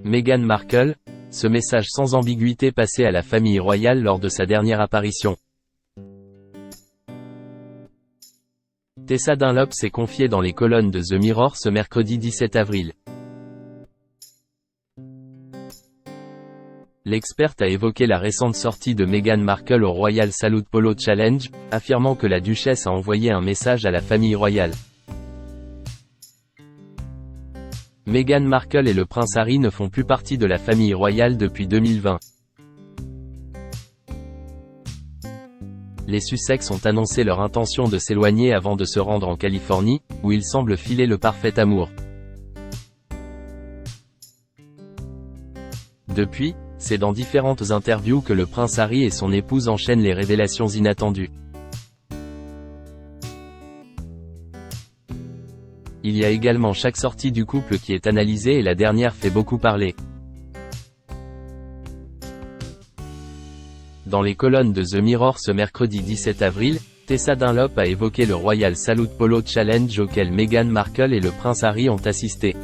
Meghan Markle, ce message sans ambiguïté passé à la famille royale lors de sa dernière apparition. Tessa Dunlop s'est confiée dans les colonnes de The Mirror ce mercredi 17 avril. L'experte a évoqué la récente sortie de Meghan Markle au Royal Salute Polo Challenge, affirmant que la duchesse a envoyé un message à la famille royale. Meghan Markle et le prince Harry ne font plus partie de la famille royale depuis 2020. Les Sussex ont annoncé leur intention de s'éloigner avant de se rendre en Californie, où ils semblent filer le parfait amour. Depuis, c'est dans différentes interviews que le prince Harry et son épouse enchaînent les révélations inattendues. Il y a également chaque sortie du couple qui est analysée et la dernière fait beaucoup parler. Dans les colonnes de The Mirror ce mercredi 17 avril, Tessa Dunlop a évoqué le Royal Salute Polo Challenge auquel Meghan Markle et le prince Harry ont assisté.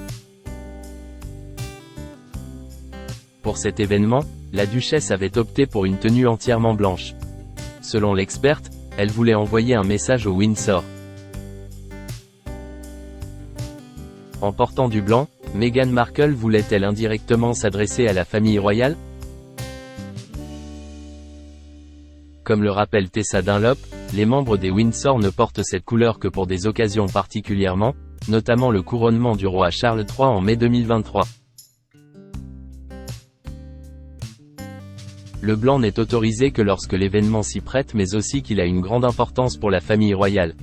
Pour cet événement, la duchesse avait opté pour une tenue entièrement blanche. Selon l'experte, elle voulait envoyer un message au Windsor. En portant du blanc, Meghan Markle voulait-elle indirectement s'adresser à la famille royale? Comme le rappelle Tessa Dunlop, les membres des Windsor ne portent cette couleur que pour des occasions particulièrement, notamment le couronnement du roi Charles III en mai 2023. Le blanc n'est autorisé que lorsque l'événement s'y prête mais aussi qu'il a une grande importance pour la famille royale.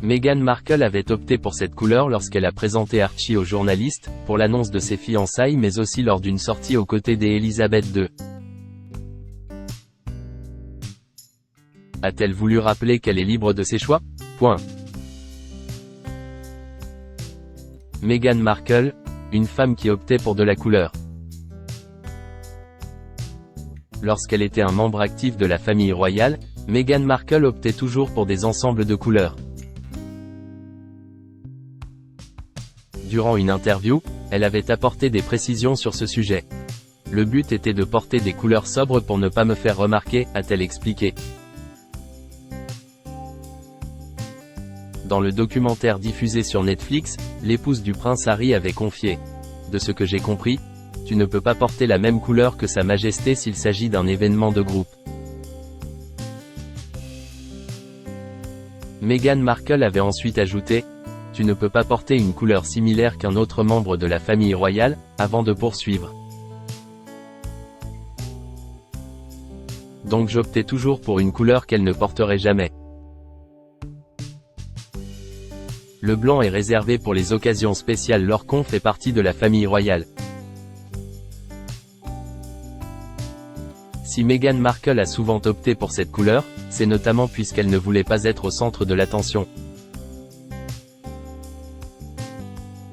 Meghan Markle avait opté pour cette couleur lorsqu'elle a présenté Archie aux journalistes, pour l'annonce de ses fiançailles mais aussi lors d'une sortie aux côtés d'Élisabeth II. A-t-elle voulu rappeler qu'elle est libre de ses choix? Meghan Markle, une femme qui optait pour de la couleur. Lorsqu'elle était un membre actif de la famille royale, Meghan Markle optait toujours pour des ensembles de couleurs. Durant une interview, elle avait apporté des précisions sur ce sujet. Le but était de porter des couleurs sobres pour ne pas me faire remarquer, a-t-elle expliqué. Dans le documentaire diffusé sur Netflix, l'épouse du prince Harry avait confié « De ce que j'ai compris, tu ne peux pas porter la même couleur que Sa Majesté s'il s'agit d'un événement de groupe. » Meghan Markle avait ensuite ajouté « Tu ne peux pas porter une couleur similaire qu'un autre membre de la famille royale, avant de poursuivre. Donc j'optais toujours pour une couleur qu'elle ne porterait jamais. Le blanc est réservé pour les occasions spéciales lorsqu'on fait partie de la famille royale. Si Meghan Markle a souvent opté pour cette couleur, c'est notamment puisqu'elle ne voulait pas être au centre de l'attention.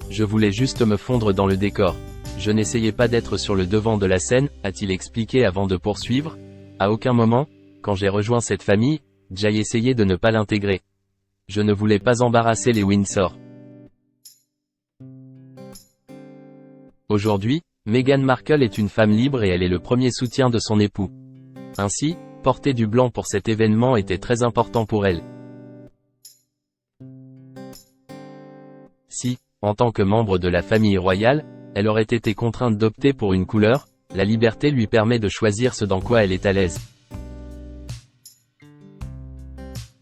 Je voulais juste me fondre dans le décor. Je n'essayais pas d'être sur le devant de la scène, a-t-il expliqué avant de poursuivre. À aucun moment, quand j'ai rejoint cette famille, j'ai essayé de ne pas l'intégrer. Je ne voulais pas embarrasser les Windsor. Aujourd'hui, Meghan Markle est une femme libre et elle est le premier soutien de son époux. Ainsi, porter du blanc pour cet événement était très important pour elle. Si, en tant que membre de la famille royale, elle aurait été contrainte d'opter pour une couleur, la liberté lui permet de choisir ce dans quoi elle est à l'aise.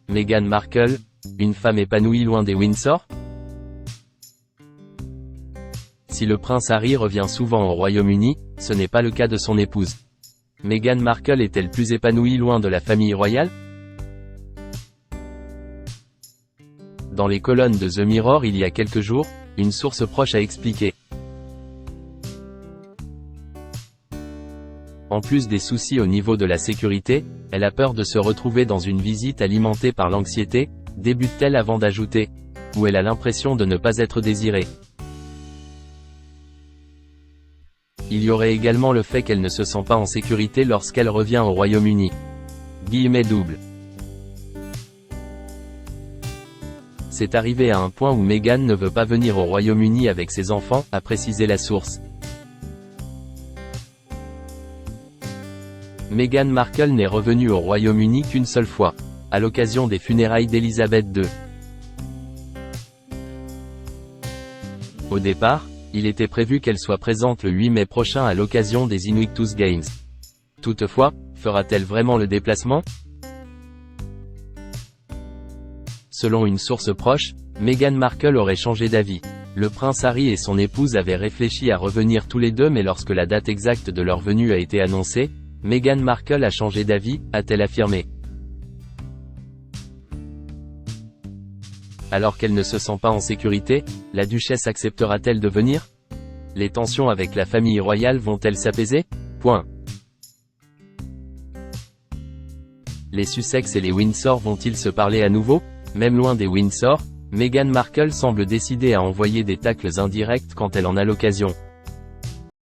Meghan Markle, une femme épanouie loin des Windsor? Si le prince Harry revient souvent au Royaume-Uni, ce n'est pas le cas de son épouse. Meghan Markle est-elle plus épanouie loin de la famille royale? Dans les colonnes de The Mirror il y a quelques jours, une source proche a expliqué. En plus des soucis au niveau de la sécurité, elle a peur de se retrouver dans une visite alimentée par l'anxiété, débute-t-elle avant d'ajouter, où elle a l'impression de ne pas être désirée. Il y aurait également le fait qu'elle ne se sent pas en sécurité lorsqu'elle revient au Royaume-Uni. _. C'est arrivé à un point où Meghan ne veut pas venir au Royaume-Uni avec ses enfants, a précisé la source. Meghan Markle n'est revenue au Royaume-Uni qu'une seule fois, à l'occasion des funérailles d'Elisabeth II. Au départ, il était prévu qu'elle soit présente le 8 mai prochain à l'occasion des Invictus Games. Toutefois, fera-t-elle vraiment le déplacement? Selon une source proche, Meghan Markle aurait changé d'avis. Le prince Harry et son épouse avaient réfléchi à revenir tous les deux, mais lorsque la date exacte de leur venue a été annoncée, Meghan Markle a changé d'avis, a-t-elle affirmé. Alors qu'elle ne se sent pas en sécurité, la duchesse acceptera-t-elle de venir? Les tensions avec la famille royale vont-elles s'apaiser? Les Sussex et les Windsor vont-ils se parler à nouveau? Même loin des Windsor, Meghan Markle semble décidée à envoyer des tacles indirects quand elle en a l'occasion.